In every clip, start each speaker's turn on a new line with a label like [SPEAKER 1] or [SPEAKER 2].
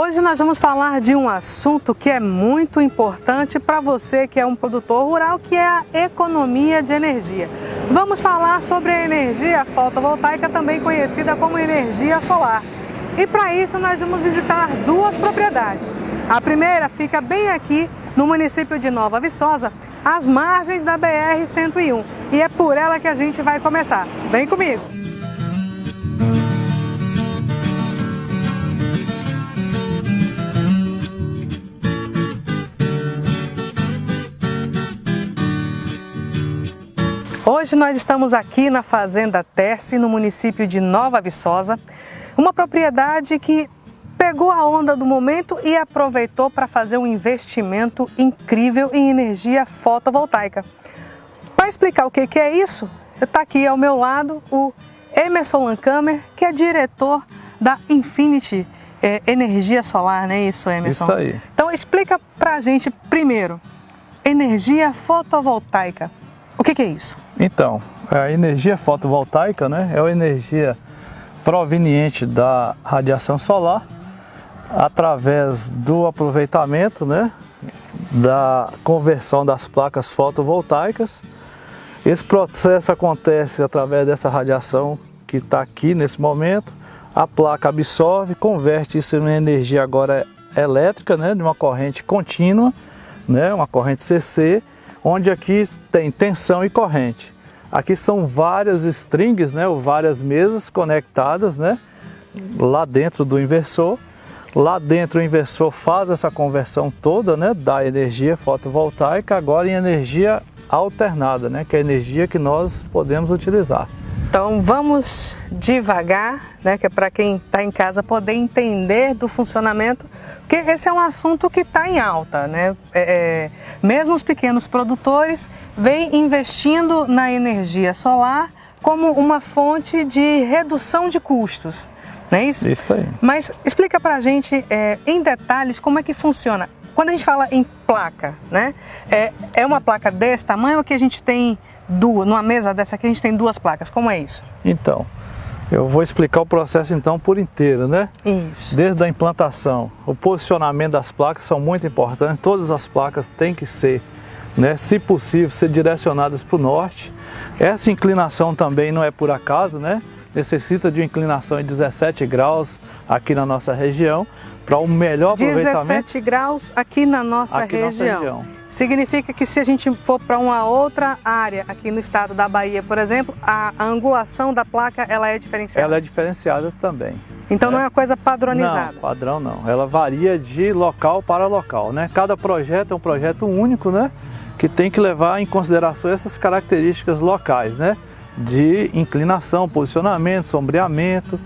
[SPEAKER 1] Hoje nós vamos falar de um assunto que é muito importante para você que é um produtor rural, que é a economia de energia. Vamos falar sobre a energia fotovoltaica, também conhecida como energia solar. E para isso nós vamos visitar duas propriedades. A primeira fica bem aqui no município de Nova Viçosa, às margens da BR-101. E é por ela que a gente vai começar. Vem comigo! Hoje nós estamos aqui na Fazenda Terce, no município de Nova Viçosa, uma propriedade que pegou a onda do momento e aproveitou para fazer um investimento incrível em energia fotovoltaica. Para explicar o que é isso, está aqui ao meu lado o Emerson Lancamer, que é diretor da Infinity Energia Solar, não é isso, Emerson?
[SPEAKER 2] Isso aí.
[SPEAKER 1] Então explica para a gente primeiro, energia fotovoltaica, o que é isso?
[SPEAKER 2] Então, a energia fotovoltaica, né, é uma energia proveniente da radiação solar através do aproveitamento, né, da conversão das placas fotovoltaicas. Esse processo acontece através dessa radiação que está aqui nesse momento. A placa absorve, converte isso em uma energia agora elétrica, né, de uma corrente contínua, né, uma corrente CC, onde aqui tem tensão e corrente. Aqui são várias strings, né, ou várias mesas conectadas, né, lá dentro do inversor. Lá dentro o inversor faz essa conversão toda, né, da energia fotovoltaica agora em energia alternada, né, que é a energia que nós podemos utilizar.
[SPEAKER 1] Então vamos devagar, né, que é para quem está em casa poder entender do funcionamento, porque esse é um assunto que está em alta, né? Mesmo os pequenos produtores vêm investindo na energia solar como uma fonte de redução de custos, não é isso?
[SPEAKER 2] Isso aí.
[SPEAKER 1] Mas explica para a gente em detalhes como é que funciona. Quando a gente fala em placa, né? É uma placa desse tamanho ou que a gente tem numa mesa dessa aqui a gente tem duas placas, como é isso?
[SPEAKER 2] Então, eu vou explicar o processo então por inteiro, né?
[SPEAKER 1] Isso.
[SPEAKER 2] Desde a implantação, o posicionamento das placas são muito importantes, todas as placas têm que ser, né, se possível, ser direcionadas para o norte. Essa inclinação também não é por acaso, né? Necessita de uma inclinação de 17 graus aqui na nossa região, para um melhor aproveitamento.
[SPEAKER 1] 17 graus aqui na nossa região. Significa que se a gente for para uma outra área aqui no estado da Bahia, por exemplo, a angulação da placa ela é diferenciada?
[SPEAKER 2] Ela é diferenciada também.
[SPEAKER 1] Então não é uma coisa padronizada?
[SPEAKER 2] Não, padrão não. Ela varia de local para local, né? Cada projeto é um projeto único, né? Que tem que levar em consideração essas características locais, né? De inclinação, posicionamento, sombreamento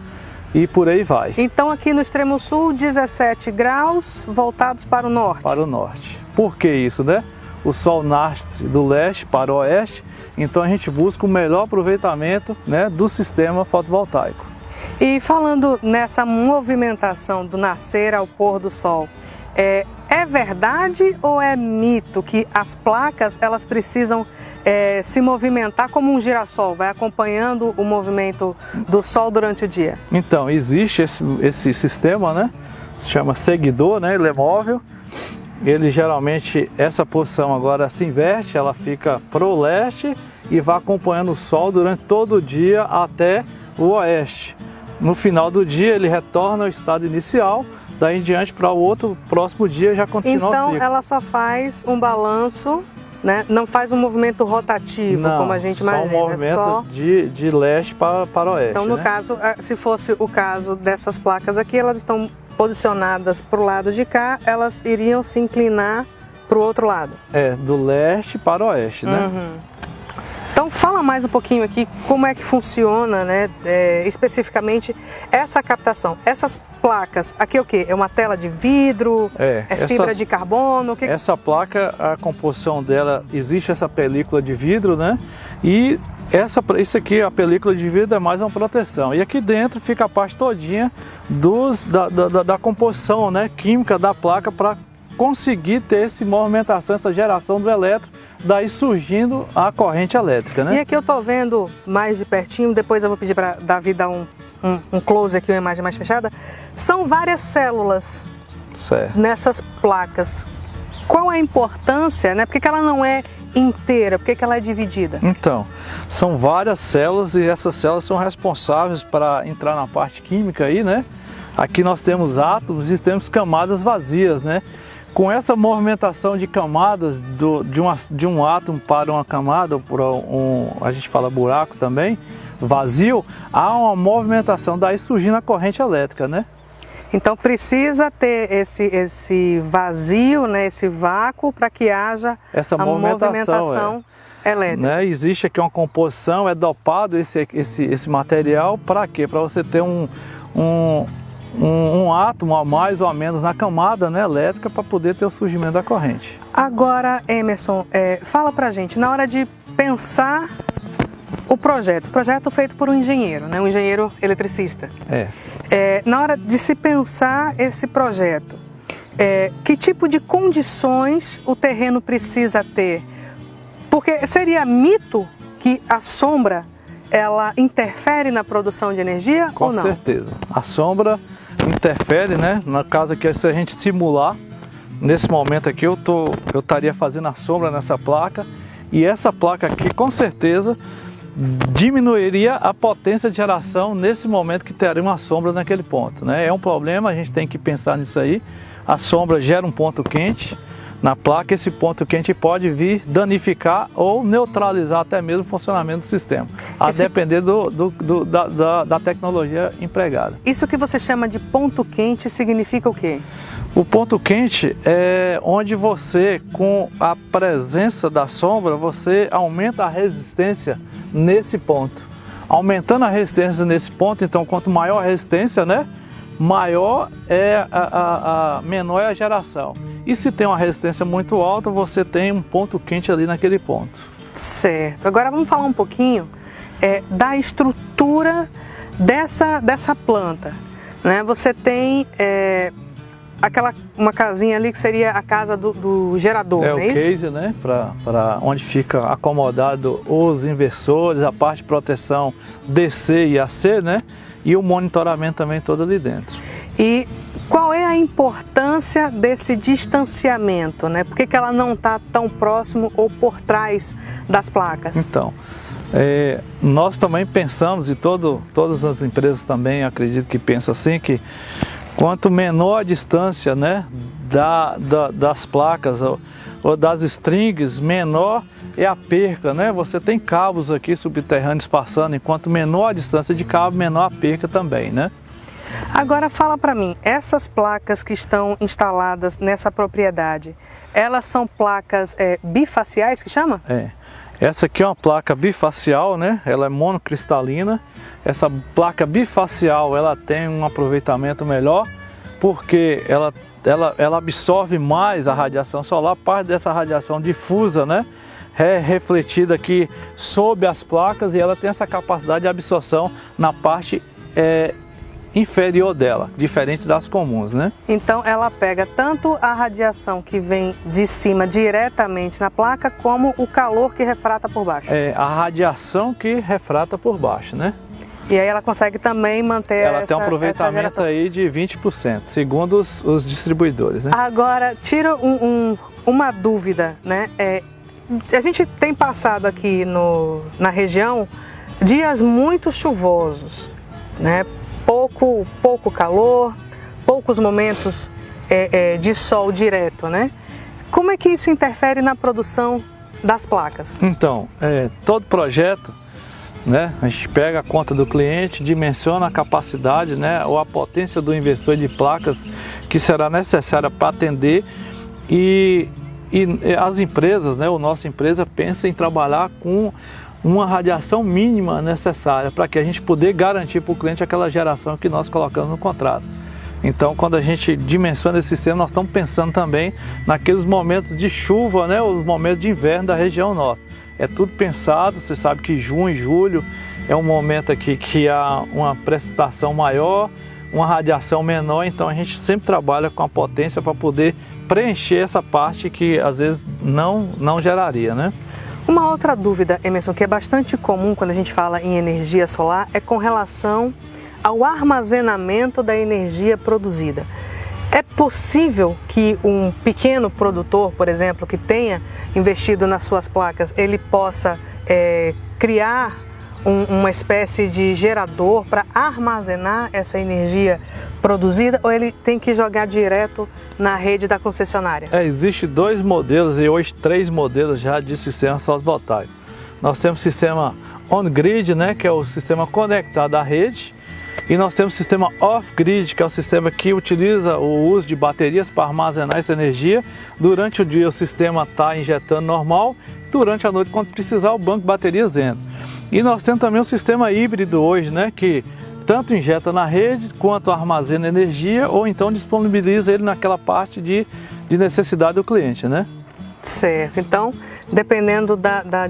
[SPEAKER 2] e por aí vai.
[SPEAKER 1] Então aqui no extremo sul, 17 graus voltados para o norte? Para
[SPEAKER 2] o norte. Por que isso, né? O sol nasce do leste para o oeste, então a gente busca o melhor aproveitamento, né, do sistema fotovoltaico.
[SPEAKER 1] E falando nessa movimentação do nascer ao pôr do sol, é verdade ou é mito que as placas elas precisam se movimentar como um girassol, vai acompanhando o movimento do sol durante o dia? Então,
[SPEAKER 2] existe esse sistema, né? Se chama seguidor, né? Ele é móvel. Ele geralmente, essa posição agora se inverte, ela fica para o leste e vai acompanhando o sol durante todo o dia até o oeste. No final do dia ele retorna ao estado inicial, daí em diante para o outro próximo dia já continua o ciclo.
[SPEAKER 1] Então ela só faz um balanço, né? Não faz um movimento rotativo,
[SPEAKER 2] não,
[SPEAKER 1] como a gente imagina.
[SPEAKER 2] Só um movimento de leste para oeste.
[SPEAKER 1] Então no
[SPEAKER 2] né?
[SPEAKER 1] caso, se fosse o caso dessas placas aqui, elas estão posicionadas para o lado de cá, elas iriam se inclinar para o outro lado.
[SPEAKER 2] Do leste para o oeste, né?
[SPEAKER 1] Uhum. Então fala mais um pouquinho aqui como é que funciona, né, especificamente essa captação. Essas placas, aqui é o que? É uma tela de vidro? Fibra de carbono?
[SPEAKER 2] Essa placa, a composição dela, existe essa película de vidro, né? E isso aqui, a película de vidro é mais uma proteção. E aqui dentro fica a parte todinha da composição, né, química da placa para conseguir ter essa movimentação, essa geração do elétron, daí surgindo a corrente elétrica, né?
[SPEAKER 1] E aqui eu estou vendo mais de pertinho, depois eu vou pedir para Davi dar um close aqui, uma imagem mais fechada. São várias células
[SPEAKER 2] Certo.
[SPEAKER 1] nessas placas, qual a importância, né? Por que ela não é inteira? Por que ela é dividida?
[SPEAKER 2] Então, são várias células e essas células são responsáveis para entrar na parte química aí, né? Aqui nós temos átomos e temos camadas vazias, né? Com essa movimentação de camadas de um átomo para uma camada, a gente fala buraco também, vazio, há uma movimentação, daí surgindo a corrente elétrica, né?
[SPEAKER 1] Então precisa ter esse vazio, né, esse vácuo, para que haja
[SPEAKER 2] essa
[SPEAKER 1] movimentação elétrica.
[SPEAKER 2] Né? Existe aqui uma composição, é dopado esse material para quê? Para você ter um átomo a mais ou a menos na camada, né, elétrica, para poder ter o surgimento da corrente.
[SPEAKER 1] Agora, Emerson, fala pra gente, na hora de pensar o projeto feito por um engenheiro, né, um engenheiro eletricista, na hora de se pensar esse projeto, que tipo de condições o terreno precisa ter? Porque seria mito que a sombra ela interfere na produção de energia ou não?
[SPEAKER 2] Com certeza. A sombra interfere, né? No caso aqui, se a gente simular, nesse momento aqui eu estaria fazendo a sombra nessa placa, e essa placa aqui com certeza diminuiria a potência de geração nesse momento que teria uma sombra naquele ponto, né? É um problema, a gente tem que pensar nisso aí. A sombra gera um ponto quente na placa, esse ponto quente pode vir danificar ou neutralizar até mesmo o funcionamento do sistema, a depender da tecnologia empregada.
[SPEAKER 1] Isso que você chama de ponto quente significa o quê?
[SPEAKER 2] O ponto quente é onde você, com a presença da sombra, você aumenta a resistência nesse ponto. Aumentando a resistência nesse ponto, então quanto maior a resistência, né, maior é menor é a geração. E se tem uma resistência muito alta, você tem um ponto quente ali naquele ponto. Certo.
[SPEAKER 1] Agora vamos falar um pouquinho da estrutura dessa planta, né? Você tem uma casinha ali que seria a casa do gerador, não é isso?
[SPEAKER 2] É o case, né? Para onde fica acomodado os inversores, a parte de proteção DC e AC, né? E o monitoramento também todo ali dentro.
[SPEAKER 1] E qual é a importância desse distanciamento, né? Por que ela não está tão próximo ou por trás das placas?
[SPEAKER 2] Então, nós também pensamos, e todas as empresas também acredito que pensam assim, que quanto menor a distância, né, das placas ou das strings, menor é a perca, né? Você tem cabos aqui subterrâneos passando, enquanto menor a distância de cabo, menor a perca também, né?
[SPEAKER 1] Agora fala para mim, essas placas que estão instaladas nessa propriedade, elas são placas bifaciais que chama?
[SPEAKER 2] Essa aqui é uma placa bifacial, né? Ela é monocristalina. Essa placa bifacial, ela tem um aproveitamento melhor, porque ela absorve mais a radiação solar, parte dessa radiação difusa, né? É refletida aqui sob as placas, e ela tem essa capacidade de absorção na parte inferior dela, diferente das comuns, né?
[SPEAKER 1] Então ela pega tanto a radiação que vem de cima diretamente na placa, como o calor que refrata por baixo.
[SPEAKER 2] A radiação que refrata por baixo, né?
[SPEAKER 1] E aí ela consegue também manter
[SPEAKER 2] ela tem um aproveitamento aí de 20%, segundo os distribuidores, né?
[SPEAKER 1] Agora, tira uma dúvida, né? A gente tem passado aqui na região dias muito chuvosos, né? Pouco calor, poucos momentos de sol direto, né? Como é que isso interfere na produção das placas?
[SPEAKER 2] Então, todo projeto, né, a gente pega a conta do cliente, dimensiona a capacidade, né, ou a potência do inversor de placas que será necessária para atender, e as empresas, né, ou nossa empresa pensa em trabalhar com uma radiação mínima necessária para que a gente poder garantir para o cliente aquela geração que nós colocamos no contrato. Então, quando a gente dimensiona esse sistema, nós estamos pensando também naqueles momentos de chuva, né, os momentos de inverno da região norte. É tudo pensado, você sabe que junho e julho é um momento aqui que há uma precipitação maior, uma radiação menor, então a gente sempre trabalha com a potência para poder preencher essa parte que às vezes não geraria, né?
[SPEAKER 1] Uma outra dúvida, Emerson, que é bastante comum quando a gente fala em energia solar, é com relação ao armazenamento da energia produzida. É possível que um pequeno produtor, por exemplo, que tenha investido nas suas placas, ele possa criar uma espécie de gerador para armazenar essa energia produzida, ou ele tem que jogar direto na rede da concessionária?
[SPEAKER 2] Existem 2 modelos e hoje 3 modelos já de sistema fotovoltaico. Nós temos o sistema on-grid, né, que é o sistema conectado à rede, e nós temos o sistema off-grid, que é o sistema que utiliza o uso de baterias para armazenar essa energia. Durante o dia o sistema está injetando normal, durante a noite, quando precisar, o banco de baterias entra. E nós temos também o sistema híbrido hoje, né, que tanto injeta na rede, quanto armazena energia, ou então disponibiliza ele naquela parte de necessidade do cliente, né?
[SPEAKER 1] Certo. Então, dependendo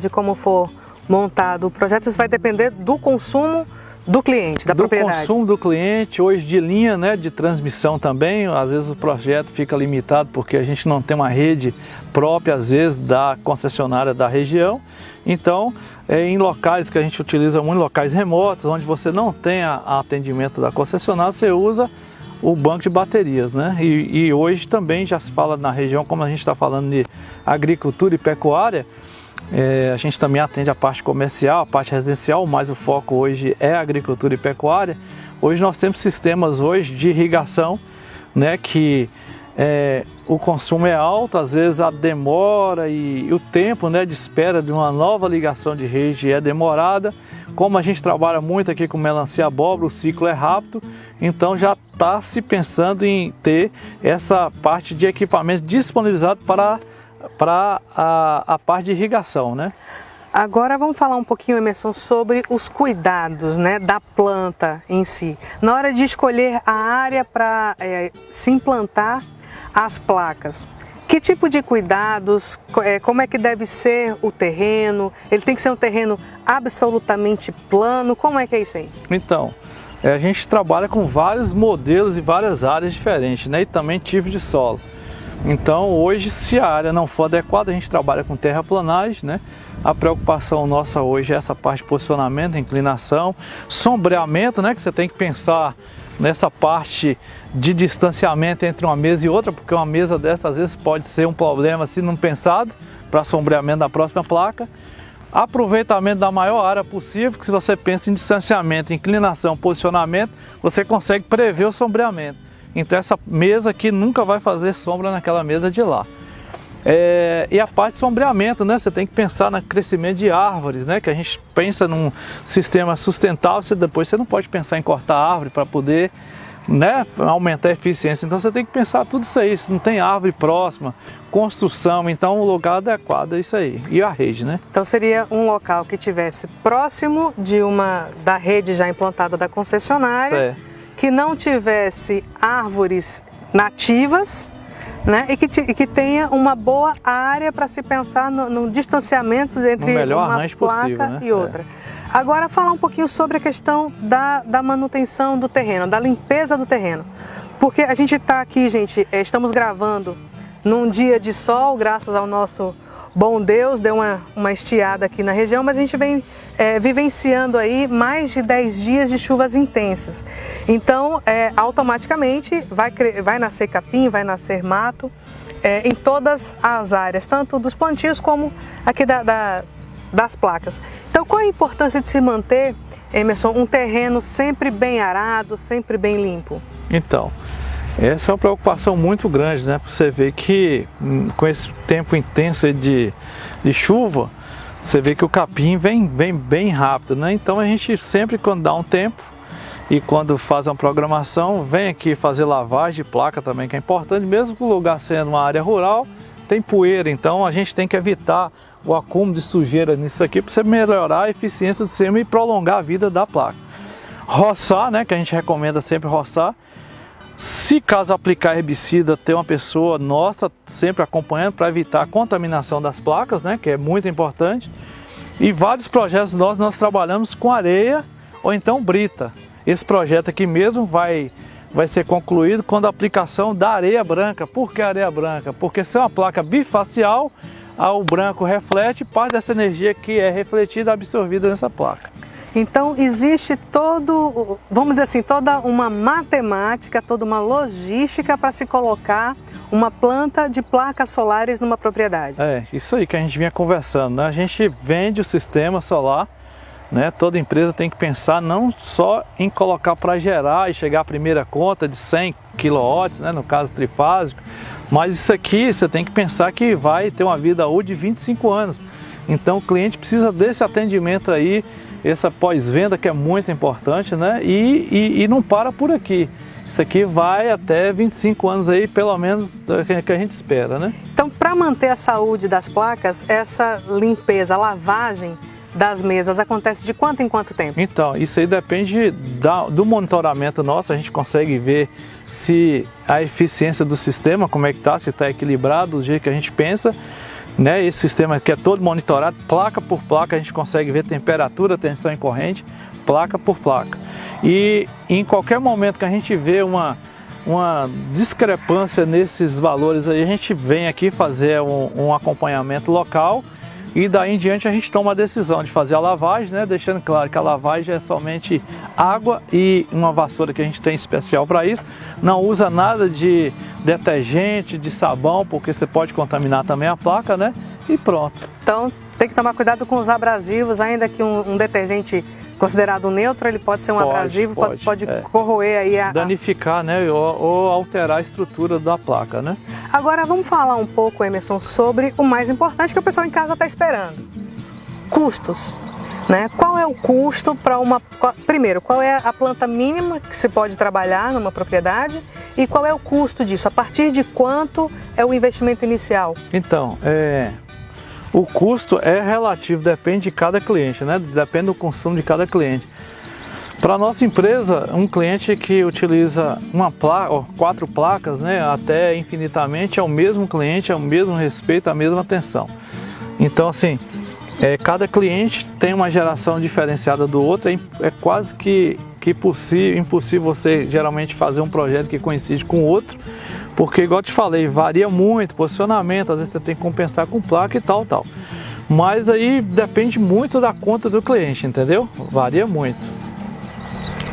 [SPEAKER 1] de como for montado o projeto, isso vai depender do consumo do cliente, da propriedade.
[SPEAKER 2] Do consumo do cliente, hoje de linha, né, de transmissão também. Às vezes o projeto fica limitado porque a gente não tem uma rede própria, às vezes, da concessionária da região. Então, em locais que a gente utiliza muito, locais remotos, onde você não tem atendimento da concessionária, você usa o banco de baterias, né? E hoje também já se fala na região, como a gente está falando de agricultura e pecuária, a gente também atende a parte comercial, a parte residencial, mas o foco hoje é agricultura e pecuária. Hoje nós temos sistemas hoje de irrigação, né, que o consumo é alto, às vezes a demora e o tempo, né, de espera de uma nova ligação de rede é demorada. Como a gente trabalha muito aqui com melancia e abóbora, o ciclo é rápido, então já está se pensando em ter essa parte de equipamento disponibilizado para a parte de irrigação, né?
[SPEAKER 1] Agora vamos falar um pouquinho, Emerson, sobre os cuidados, né, da planta em si. Na hora de escolher a área para se implantar as placas, que tipo de cuidados, como é que deve ser o terreno? Ele tem que ser um terreno absolutamente plano? Como é que é isso aí?
[SPEAKER 2] Então, a gente trabalha com vários modelos e várias áreas diferentes, né? E também tipo de solo. Então, hoje, se a área não for adequada, a gente trabalha com terraplanagem, né? A preocupação nossa hoje é essa parte de posicionamento, inclinação, sombreamento, né? Que você tem que pensar nessa parte de distanciamento entre uma mesa e outra, porque uma mesa dessa às vezes pode ser um problema se não pensado para sombreamento da próxima placa. Aproveitamento da maior área possível, que se você pensa em distanciamento, inclinação, posicionamento, você consegue prever o sombreamento. Então essa mesa aqui nunca vai fazer sombra naquela mesa de lá. E a parte de sombreamento, né? Você tem que pensar no crescimento de árvores, né? Que a gente pensa num sistema sustentável, depois você não pode pensar em cortar árvore para poder, né, aumentar a eficiência. Então você tem que pensar tudo isso aí, se não tem árvore próxima, construção, então o lugar adequado é isso aí, e a rede, né?
[SPEAKER 1] Então seria um local que tivesse próximo da rede já implantada da concessionária,
[SPEAKER 2] Certo.
[SPEAKER 1] Que não tivesse árvores nativas, né? E que tenha uma boa área para se pensar no distanciamento entre uma placa
[SPEAKER 2] possível, né?
[SPEAKER 1] e outra. Agora falar um pouquinho sobre a questão da manutenção do terreno, da limpeza do terreno. Porque a gente está aqui, gente, estamos gravando num dia de sol, graças ao nosso bom Deus, deu uma estiada aqui na região, mas a gente vem vivenciando aí mais de 10 dias de chuvas intensas. Então, automaticamente vai nascer capim, vai nascer mato em todas as áreas, tanto dos plantios como aqui das placas. Então, qual a importância de se manter, Emerson, um terreno sempre bem arado, sempre bem limpo?
[SPEAKER 2] Então, essa é uma preocupação muito grande, né? Você vê que com esse tempo intenso de chuva, você vê que o capim vem bem rápido, né? Então a gente sempre, quando dá um tempo e quando faz uma programação, vem aqui fazer lavagem de placa também, que é importante, mesmo que o lugar sendo uma área rural, tem poeira, então a gente tem que evitar o acúmulo de sujeira nisso aqui para você melhorar a eficiência do sistema e prolongar a vida da placa. Roçar, né? Que a gente recomenda sempre roçar. Se caso aplicar herbicida, ter uma pessoa nossa sempre acompanhando para evitar a contaminação das placas, né, que é muito importante. E vários projetos nós trabalhamos com areia ou então brita. Esse projeto aqui mesmo vai ser concluído quando a aplicação da areia branca. Por que areia branca? Porque se é uma placa bifacial, o branco reflete parte dessa energia que é refletida e absorvida nessa placa.
[SPEAKER 1] Então existe todo, vamos dizer assim, toda uma matemática, toda uma logística para se colocar uma planta de placas solares numa propriedade.
[SPEAKER 2] É, isso aí que a gente vinha conversando, né? A gente vende o sistema solar, né? Toda empresa tem que pensar não só em colocar para gerar e chegar à primeira conta de 100 kW, né? No caso trifásico, mas isso aqui você tem que pensar que vai ter uma vida útil de 25 anos. Então o cliente precisa desse atendimento aí, essa pós-venda que é muito importante, né? E não para por aqui. Isso aqui vai até 25 anos aí, pelo menos, que a gente espera, né?
[SPEAKER 1] Então, para manter a saúde das placas, essa limpeza, a lavagem das mesas acontece de quanto em quanto tempo?
[SPEAKER 2] Então, isso aí depende do monitoramento nosso, a gente consegue ver se a eficiência do sistema, como é que está, se está equilibrado do jeito que a gente pensa, né? Esse sistema que é todo monitorado, placa por placa, a gente consegue ver temperatura, tensão em corrente, placa por placa. E em qualquer momento que a gente vê uma discrepância nesses valores aí, a gente vem aqui fazer um acompanhamento local e daí em diante a gente toma a decisão de fazer a lavagem, né? Deixando claro que a lavagem é somente água e uma vassoura que a gente tem especial para isso. Não usa nada de detergente, de sabão, porque você pode contaminar também a placa, né? E pronto.
[SPEAKER 1] Então tem que tomar cuidado com os abrasivos, ainda que um detergente considerado neutro, ele pode ser um abrasivo, pode corroer aí
[SPEAKER 2] danificar, né? Ou alterar a estrutura da placa, né?
[SPEAKER 1] Agora vamos falar um pouco, Emerson, sobre o mais importante que o pessoal em casa está esperando. Custos, né? Qual é o custo para primeiro, qual é a planta mínima que se pode trabalhar numa propriedade e qual é o custo disso? A partir de quanto é o investimento inicial?
[SPEAKER 2] Então, o custo é relativo, depende de cada cliente, né? Depende do consumo de cada cliente. Para a nossa empresa, um cliente que utiliza uma placa, 4 placas, né, até infinitamente, é o mesmo cliente, é o mesmo respeito, a mesma atenção. Então, assim, cada cliente tem uma geração diferenciada do outro, é quase que impossível você geralmente fazer um projeto que coincide com o outro, porque, igual eu te falei, varia muito, posicionamento, às vezes você tem que compensar com placa e tal. Mas aí depende muito da conta do cliente, entendeu? Varia muito.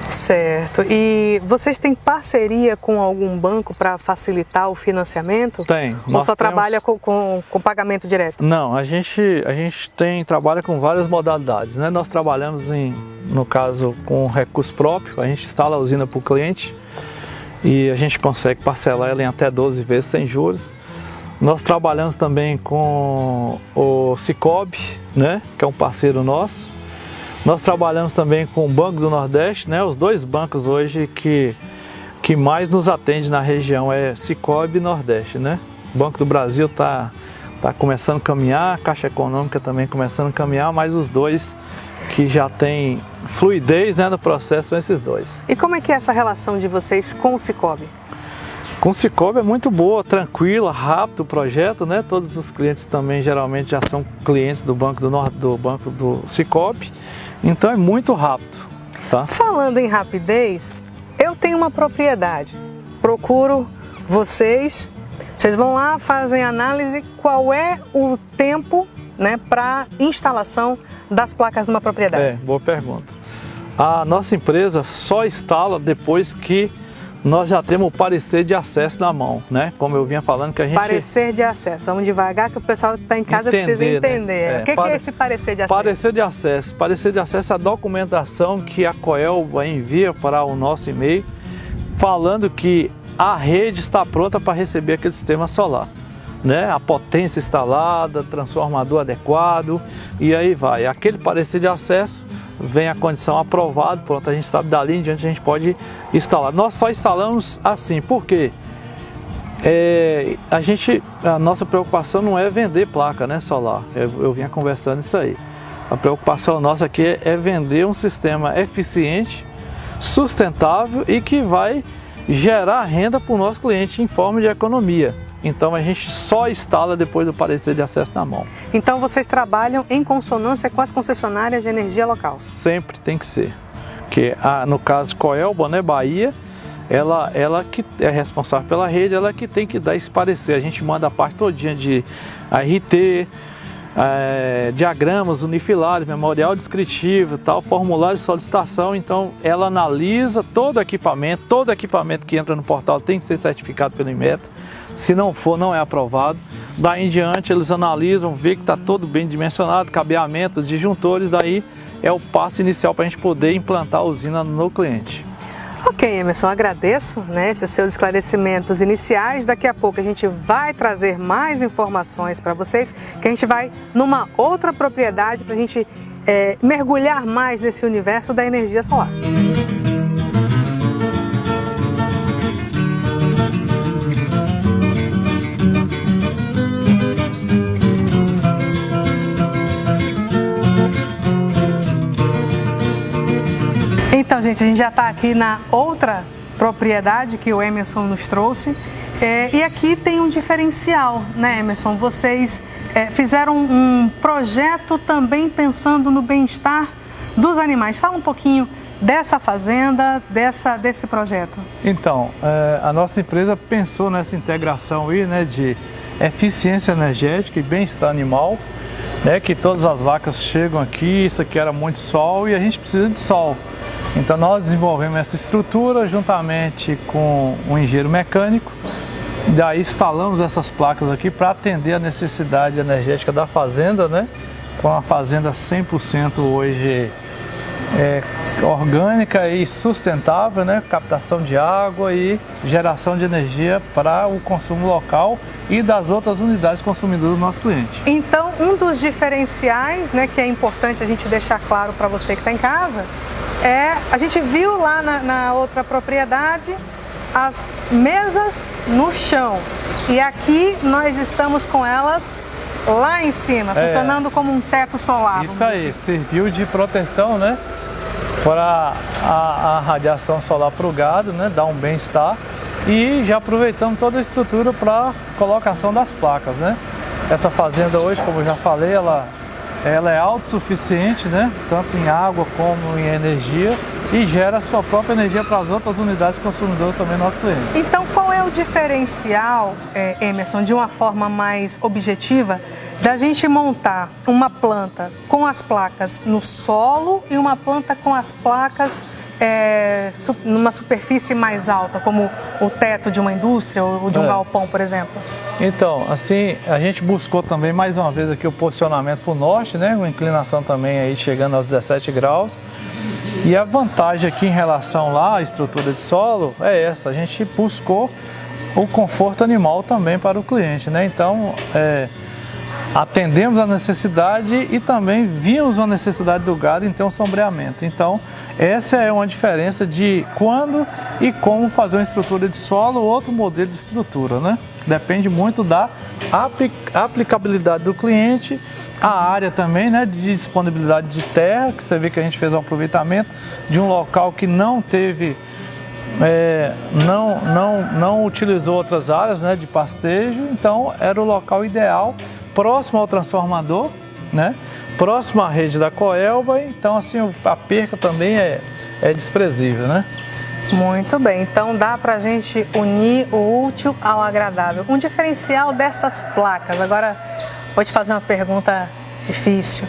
[SPEAKER 1] Certo. E vocês têm parceria com algum banco para facilitar o financiamento?
[SPEAKER 2] Tem.
[SPEAKER 1] Ou só trabalha com pagamento direto?
[SPEAKER 2] Não, a gente trabalha com várias modalidades, né? Nós trabalhamos, no caso, com recurso próprio, a gente instala a usina para o cliente e a gente consegue parcelar ela em até 12 vezes sem juros. Nós trabalhamos também com o Sicoob, né? Que é um parceiro nosso. Nós trabalhamos também com o Banco do Nordeste, né? Os dois bancos hoje que mais nos atende na região é Sicoob e Nordeste, né? O Banco do Brasil tá começando a caminhar, a Caixa Econômica também começando a caminhar, mas os dois que já tem fluidez, né, no processo são esses dois.
[SPEAKER 1] E como é que é essa relação de vocês com o Sicoob?
[SPEAKER 2] Com o Sicoob é muito boa, tranquila, rápido o projeto, né? Todos os clientes também geralmente já são clientes do Banco do Sicoob. Então é muito rápido, tá?
[SPEAKER 1] Falando em rapidez, eu tenho uma propriedade, procuro vocês vão lá, fazem análise, qual é o tempo, né, para instalação das placas numa propriedade?
[SPEAKER 2] Boa pergunta. A nossa empresa só instala depois que nós já temos o parecer de acesso na mão, né? Como eu vinha falando que a gente...
[SPEAKER 1] Parecer de acesso, vamos devagar que o pessoal que está em casa precisa entender. Né? O que é esse parecer de acesso?
[SPEAKER 2] Parecer de acesso. Parecer de acesso é a documentação que a Coelba envia para o nosso e-mail, falando que a rede está pronta para receber aquele sistema solar, né? A potência instalada, transformador adequado, e aí vai. Aquele parecer de acesso, vem a condição aprovada, pronto, a gente sabe dali em diante a gente pode instalar. Nós só instalamos assim, porque a nossa preocupação não é vender placa, né, solar. Eu vinha conversando isso aí. A preocupação nossa aqui é vender um sistema eficiente, sustentável e que vai gerar renda para o nosso cliente em forma de economia. Então a gente só instala depois do parecer de acesso na mão.
[SPEAKER 1] Então vocês trabalham em consonância com as concessionárias de energia local?
[SPEAKER 2] Sempre tem que ser. Porque no caso Coelba, né, Bahia, ela que é responsável pela rede, ela que tem que dar esse parecer. A gente manda a parte todinha de ART, diagramas unifilares, memorial descritivo, tal, formulário de solicitação. Então ela analisa todo equipamento que entra no portal tem que ser certificado pelo Inmetro. Se não for, não é aprovado. Daí em diante eles analisam, vê que está todo bem dimensionado, cabeamento, disjuntores, daí é o passo inicial para a gente poder implantar a usina no cliente.
[SPEAKER 1] Ok, Emerson, agradeço, né, esses seus esclarecimentos iniciais. Daqui a pouco a gente vai trazer mais informações para vocês, que a gente vai numa outra propriedade para a gente mergulhar mais nesse universo da energia solar. Então, gente, a gente já está aqui na outra propriedade que o Emerson nos trouxe. E aqui tem um diferencial, né, Emerson? Vocês fizeram um projeto também pensando no bem-estar dos animais. Fala um pouquinho dessa fazenda, desse projeto.
[SPEAKER 2] Então, a nossa empresa pensou nessa integração aí, né, de eficiência energética e bem-estar animal, né, que todas as vacas chegam aqui, isso aqui era muito sol e a gente precisa de sol. Então nós desenvolvemos essa estrutura juntamente com um engenheiro mecânico, daí instalamos essas placas aqui para atender a necessidade energética da fazenda, né? Com a fazenda 100% hoje orgânica e sustentável, né? Captação de água e geração de energia para o consumo local e das outras unidades consumidoras do nosso cliente.
[SPEAKER 1] Então, um dos diferenciais, né, que é importante a gente deixar claro para você que está em casa, a gente viu lá na outra propriedade as mesas no chão e aqui nós estamos com elas lá em cima, funcionando como um teto solar.
[SPEAKER 2] Isso aí, serviu de proteção, né, para a radiação solar para o gado, né, dar um bem-estar, e já aproveitamos toda a estrutura para colocação das placas, né. Essa fazenda hoje, como eu já falei, ela é autossuficiente, né, tanto em água como em energia, e gera a sua própria energia para as outras unidades consumidoras também do nosso cliente.
[SPEAKER 1] Então, qual é o diferencial, Emerson, de uma forma mais objetiva, da gente montar uma planta com as placas no solo e uma planta com as placas numa superfície mais alta, como o teto de uma indústria ou de um galpão, por exemplo?
[SPEAKER 2] Então, assim, a gente buscou também mais uma vez aqui o posicionamento para o norte, né, uma inclinação também aí chegando aos 17 graus. E a vantagem aqui em relação lá à estrutura de solo é essa, a gente buscou o conforto animal também para o cliente, né? Então, atendemos a necessidade e também vimos a necessidade do gado em ter um sombreamento. Então, essa é uma diferença de quando e como fazer uma estrutura de solo ou outro modelo de estrutura, né? Depende muito da aplicabilidade do cliente, a área também, né, de disponibilidade de terra, que você vê que a gente fez um aproveitamento de um local que não teve, não utilizou outras áreas, né, de pastejo, então era o local ideal, próximo ao transformador, né, próximo à rede da coelba, então assim a perca também é desprezível, né?
[SPEAKER 1] Muito bem, então dá pra gente unir o útil ao agradável. Um diferencial dessas placas, agora vou te fazer uma pergunta difícil.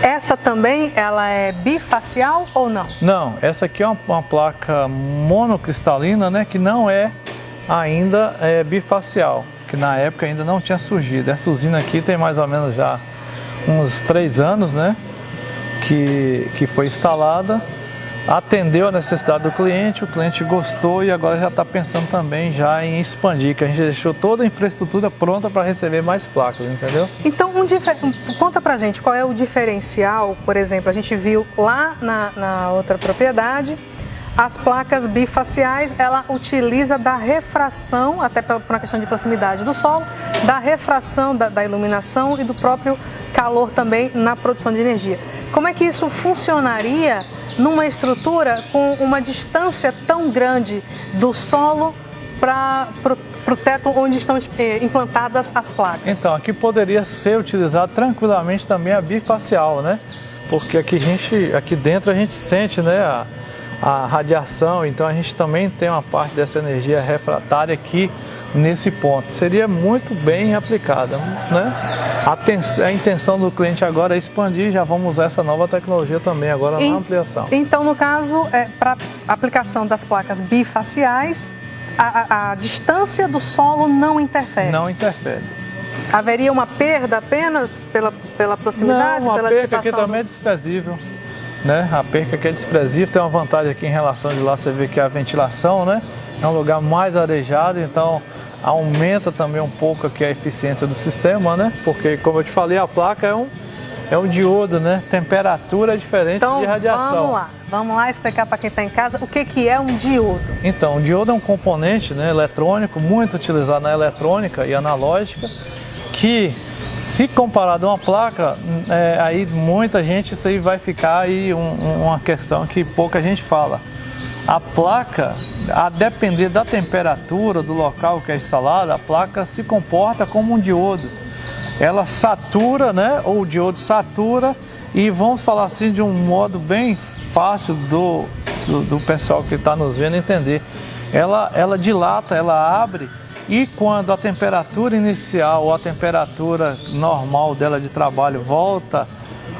[SPEAKER 1] Essa também, ela é bifacial ou não?
[SPEAKER 2] Não, essa aqui é uma placa monocristalina, né, que não é ainda bifacial, que na época ainda não tinha surgido. Essa usina aqui tem mais ou menos já uns 3 anos, né, que foi instalada, atendeu a necessidade do cliente, o cliente gostou e agora já está pensando também já em expandir, que a gente deixou toda a infraestrutura pronta para receber mais placas, entendeu?
[SPEAKER 1] Então, conta pra gente qual é o diferencial, por exemplo, a gente viu lá na outra propriedade, as placas bifaciais, ela utiliza da refração, até por uma questão de proximidade do solo, da refração da iluminação e do próprio calor também na produção de energia. Como é que isso funcionaria numa estrutura com uma distância tão grande do solo para o teto onde estão implantadas as placas?
[SPEAKER 2] Então, aqui poderia ser utilizado tranquilamente também a bifacial, né? Porque aqui dentro a gente sente, né, a radiação, então a gente também tem uma parte dessa energia refratária aqui nesse ponto. Seria muito bem aplicada, né? A intenção do cliente agora é expandir, já vamos usar essa nova tecnologia também agora na ampliação.
[SPEAKER 1] Então, no caso, para aplicação das placas bifaciais, a distância do solo não interfere?
[SPEAKER 2] Não interfere.
[SPEAKER 1] Haveria uma perda apenas pela proximidade?
[SPEAKER 2] Não,
[SPEAKER 1] pela
[SPEAKER 2] a perca aqui
[SPEAKER 1] dissipação
[SPEAKER 2] também é desprezível. Né? A perca aqui é desprezível, tem uma vantagem aqui em relação de lá, você vê que é a ventilação, né? É um lugar mais arejado, então aumenta também um pouco aqui a eficiência do sistema, né? Porque, como eu te falei, a placa é um diodo, né? Temperatura é diferente
[SPEAKER 1] então,
[SPEAKER 2] de radiação.
[SPEAKER 1] Vamos lá explicar para quem está em casa o que é um diodo.
[SPEAKER 2] Então, o diodo é um componente, né, eletrônico, muito utilizado na eletrônica e analógica, que, se comparado a uma placa, aí muita gente, isso aí vai ficar aí uma questão que pouca gente fala. A placa, a depender da temperatura do local que é instalada, a placa se comporta como um diodo. Ela satura, né, ou o diodo satura, e vamos falar assim de um modo bem fácil do pessoal que está nos vendo entender. Ela dilata, ela abre, e quando a temperatura inicial ou a temperatura normal dela de trabalho volta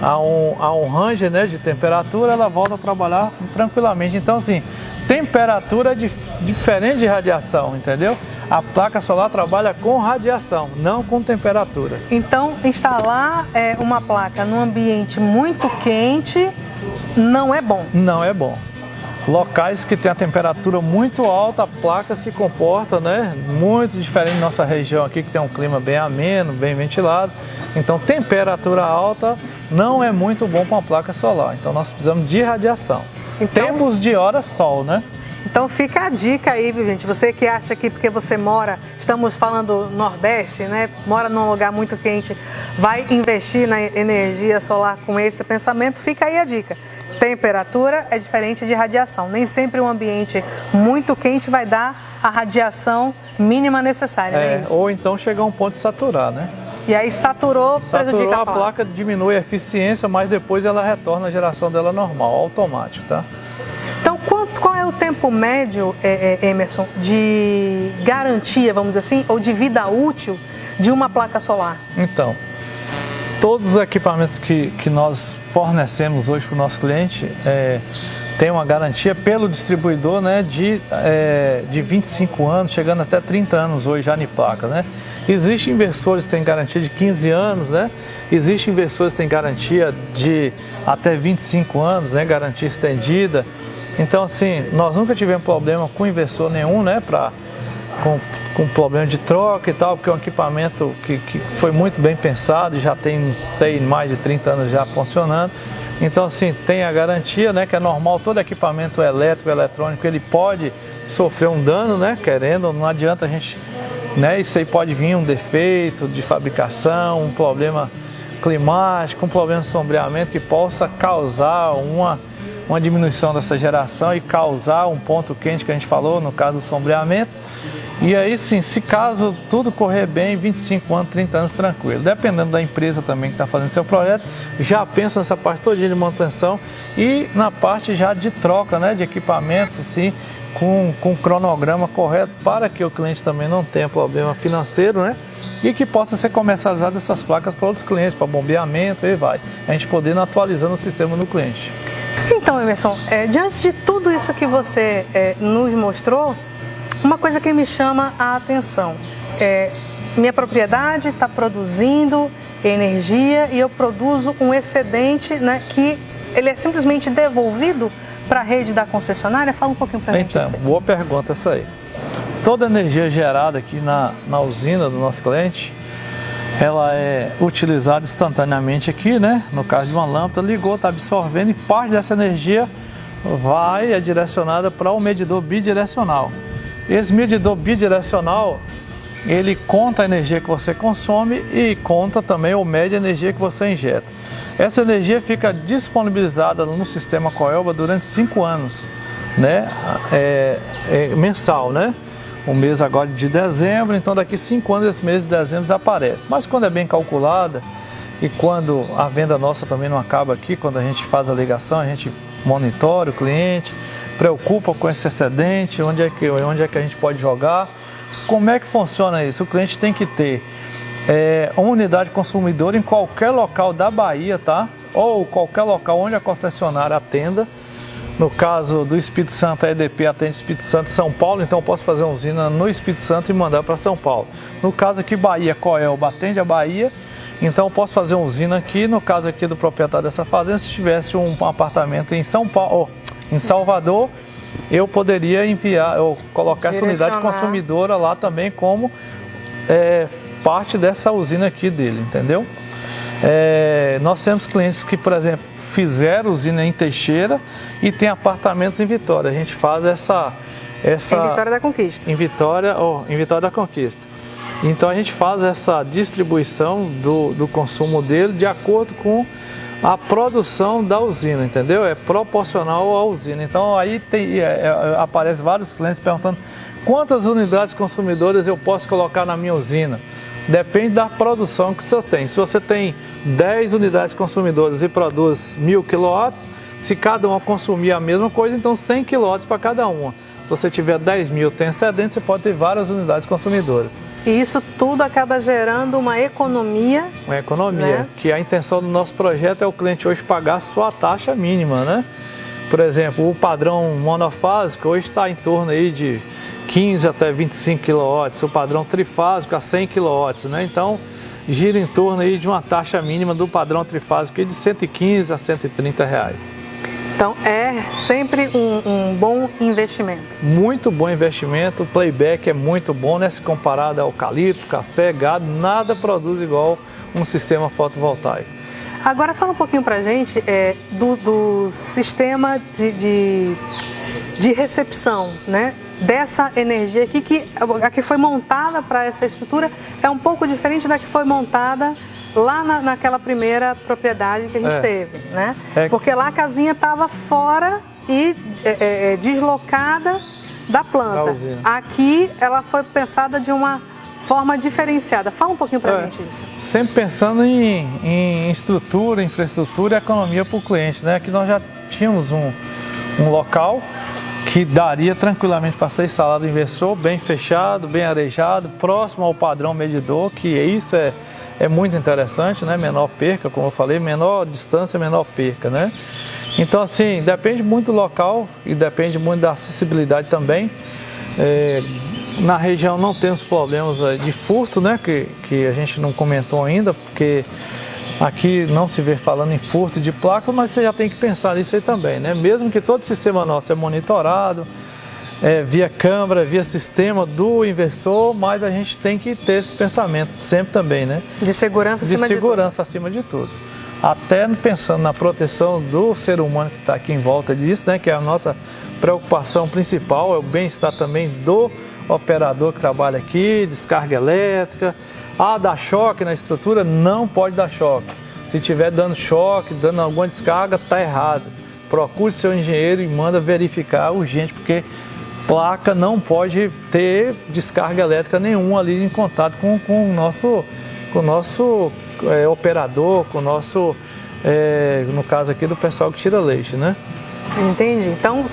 [SPEAKER 2] a um range, né, de temperatura, ela volta a trabalhar tranquilamente. Então, assim, temperatura é diferente de radiação, entendeu? A placa solar trabalha com radiação, não com temperatura.
[SPEAKER 1] Então, instalar uma placa num ambiente muito quente não é bom?
[SPEAKER 2] Não é bom. Locais que tem a temperatura muito alta, a placa se comporta, né, muito diferente da nossa região aqui, que tem um clima bem ameno, bem ventilado. Então, temperatura alta não é muito bom para uma placa solar. Então, nós precisamos de radiação.
[SPEAKER 1] Então,
[SPEAKER 2] temos de hora sol, né?
[SPEAKER 1] Então fica a dica aí, viu, gente? Você que acha que porque você mora, estamos falando Nordeste, né? Mora num lugar muito quente, vai investir na energia solar com esse pensamento, fica aí a dica. Temperatura é diferente de radiação. Nem sempre um ambiente muito quente vai dar a radiação mínima necessária, né?
[SPEAKER 2] Ou então chegar a um ponto de saturar, né?
[SPEAKER 1] E aí saturou, prejudica a placa.
[SPEAKER 2] A placa diminui a eficiência, mas depois ela retorna à geração dela normal, automático, tá?
[SPEAKER 1] Então, qual é o tempo médio, Emerson, de garantia, vamos dizer assim, ou de vida útil de uma placa solar?
[SPEAKER 2] Então, todos os equipamentos que nós fornecemos hoje para o nosso cliente tem uma garantia pelo distribuidor, né, de 25 anos, chegando até 30 anos hoje já em placa, né? Existem inversores que têm garantia de 15 anos, né? Existem inversores que têm garantia de até 25 anos, né? Garantia estendida. Então, assim, nós nunca tivemos problema com inversor nenhum, né? Com problema de troca e tal, porque é um equipamento que foi muito bem pensado e já tem, não sei, mais de 30 anos já funcionando. Então, assim, tem a garantia, né? Que é normal, todo equipamento elétrico, eletrônico, ele pode sofrer um dano, né? Querendo, não adianta a gente... Né? Isso aí pode vir um defeito de fabricação, um problema climático, um problema de sombreamento que possa causar uma diminuição dessa geração e causar um ponto quente que a gente falou, no caso do sombreamento. E aí sim, se caso tudo correr bem, 25 anos, 30 anos tranquilo. Dependendo da empresa também que está fazendo seu projeto, já pensa nessa parte todinha de manutenção e na parte já de troca, né, de equipamentos, assim, com cronograma correto para que o cliente também não tenha problema financeiro, né? E que possa ser comercializado essas placas para outros clientes, para bombeamento e vai. A gente podendo atualizando o sistema do cliente.
[SPEAKER 1] Então, Emerson, diante de tudo isso que você nos mostrou, uma coisa que me chama a atenção minha propriedade está produzindo energia e eu produzo um excedente, né, que ele é simplesmente devolvido para a rede da concessionária? Fala um pouquinho para a gente.
[SPEAKER 2] Então, boa pergunta essa aí. Toda a energia gerada aqui na usina do nosso cliente, ela é utilizada instantaneamente aqui, né? No caso de uma lâmpada, ligou, está absorvendo e parte dessa energia é direcionada para o medidor bidirecional. Esse medidor bidirecional, ele conta a energia que você consome e conta também ou mede a energia que você injeta. Essa energia fica disponibilizada no sistema Coelba durante 5 anos, né? Mensal, né? O mês agora de dezembro, então daqui 5 anos esse mês de dezembro desaparece. Mas quando é bem calculada e quando a venda nossa também não acaba aqui, quando a gente faz a ligação, a gente monitora o cliente, preocupa com esse excedente, onde é que a gente pode jogar, como é que funciona isso? O cliente tem que ter uma unidade consumidora em qualquer local da Bahia, tá? Ou qualquer local onde a concessionária atenda. No caso do Espírito Santo, a EDP atende Espírito Santo e São Paulo, então eu posso fazer uma usina no Espírito Santo e mandar para São Paulo. No caso aqui, Bahia, Coelba atende a Bahia, então eu posso fazer uma usina aqui. No caso aqui do proprietário dessa fazenda, se tivesse um apartamento em São Paulo, em Salvador, eu poderia enviar, ou colocar essa unidade consumidora lá também como parte dessa usina aqui dele, entendeu? Nós temos clientes que, por exemplo, fizeram usina em Teixeira e tem apartamentos em Vitória. A gente faz essa
[SPEAKER 1] em Vitória da Conquista.
[SPEAKER 2] Em Vitória da Conquista. Então a gente faz essa distribuição do consumo dele de acordo com a produção da usina, entendeu? É proporcional à usina. Então aí aparece vários clientes perguntando quantas unidades consumidoras eu posso colocar na minha usina. Depende da produção que você tem. Se você tem 10 unidades consumidoras e produz 1000 kW, se cada uma consumir a mesma coisa, então 100 kW para cada uma. Se você tiver 10.000 tem excedente, você pode ter várias unidades consumidoras.
[SPEAKER 1] E isso tudo acaba gerando uma economia.
[SPEAKER 2] Uma economia, né? Que a intenção do nosso projeto é o cliente hoje pagar só a taxa mínima, né? Por exemplo, o padrão monofásico hoje está em torno aí de 15 até 25 kW, o padrão trifásico a 100 kW, né? Então, gira em torno aí de uma taxa mínima do padrão trifásico de 115 a 130 reais.
[SPEAKER 1] Então, é sempre um bom investimento.
[SPEAKER 2] Muito bom investimento, o playback é muito bom, né? Se comparado a eucalipto, café, gado, nada produz igual um sistema fotovoltaico.
[SPEAKER 1] Agora fala um pouquinho pra gente do sistema de recepção, né? Dessa energia aqui, que a que foi montada para essa estrutura é um pouco diferente da que foi montada lá naquela primeira propriedade que a gente teve, né? Porque lá a casinha estava fora e deslocada da planta. Aqui ela foi pensada de uma forma diferenciada. Fala um pouquinho para a gente isso.
[SPEAKER 2] Sempre pensando em estrutura, infraestrutura e economia para o cliente, né? Aqui nós já tínhamos um local que daria tranquilamente para ser instalado inversor, bem fechado, bem arejado, próximo ao padrão medidor, que isso é muito interessante, né? Menor perca, como eu falei, menor distância, menor perca, né? Então, assim, depende muito do local e depende muito da acessibilidade também. Na região não temos problemas de furto, né? Que a gente não comentou ainda, porque aqui não se vê falando em furto de placa, mas você já tem que pensar nisso aí também, né? Mesmo que todo sistema nosso é monitorado, via câmera, via sistema do inversor, mas a gente tem que ter esse pensamento sempre também, né?
[SPEAKER 1] De segurança acima de tudo.
[SPEAKER 2] De segurança acima de tudo. Até pensando na proteção do ser humano que está aqui em volta disso, né? Que é a nossa preocupação principal, é o bem-estar também do operador que trabalha aqui, descarga elétrica. Dá choque na estrutura, não pode dar choque. Se tiver dando choque, dando alguma descarga, está errado. Procure seu engenheiro e manda verificar urgente, porque placa não pode ter descarga elétrica nenhuma ali em contato com o nosso operador, com o nosso, no caso aqui do pessoal que tira leite, né?
[SPEAKER 1] Entendi. Então,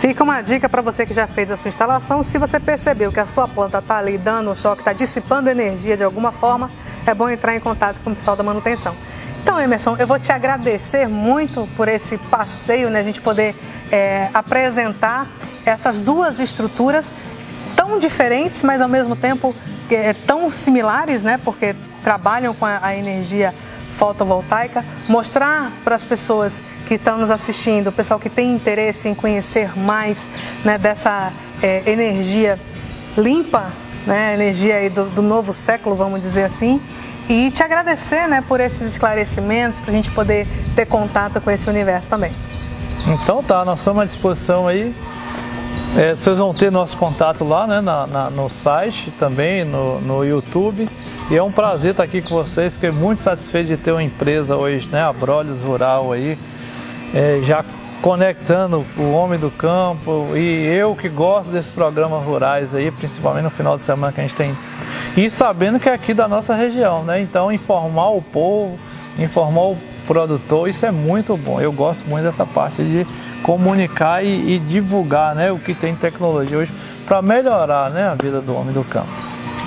[SPEAKER 1] fica uma dica para você que já fez a sua instalação, se você percebeu que a sua planta está ali dando choque, está dissipando energia de alguma forma, é bom entrar em contato com o pessoal da manutenção. Então, Emerson, eu vou te agradecer muito por esse passeio, né? A gente poder apresentar essas duas estruturas tão diferentes, mas ao mesmo tempo tão similares, né? Porque trabalham com a energia fotovoltaica, mostrar para as pessoas que estão nos assistindo, o pessoal que tem interesse em conhecer mais, né, dessa energia limpa, né, energia aí do novo século, vamos dizer assim, e te agradecer, né, por esses esclarecimentos, para a gente poder ter contato com esse universo também.
[SPEAKER 2] Então tá, nós estamos à disposição aí. Vocês vão ter nosso contato lá, né, no site também, no YouTube. E é um prazer estar aqui com vocês, fiquei muito satisfeito de ter uma empresa hoje, né, a Abrolhos Rural aí, já conectando o homem do campo e eu que gosto desses programas rurais aí, principalmente no final de semana que a gente tem. E sabendo que é aqui da nossa região, né, então informar o povo, informar o produtor, isso é muito bom. Eu gosto muito dessa parte de comunicar e divulgar, né, o que tem tecnologia hoje para melhorar, né, a vida do homem do campo.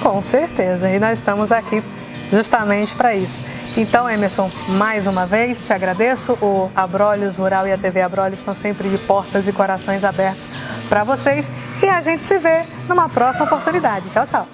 [SPEAKER 1] Com certeza, e nós estamos aqui justamente para isso. Então, Emerson, mais uma vez te agradeço. O Abrolhos Rural e a TV Abrolhos estão sempre de portas e corações abertos para vocês. E a gente se vê numa próxima oportunidade. Tchau, tchau.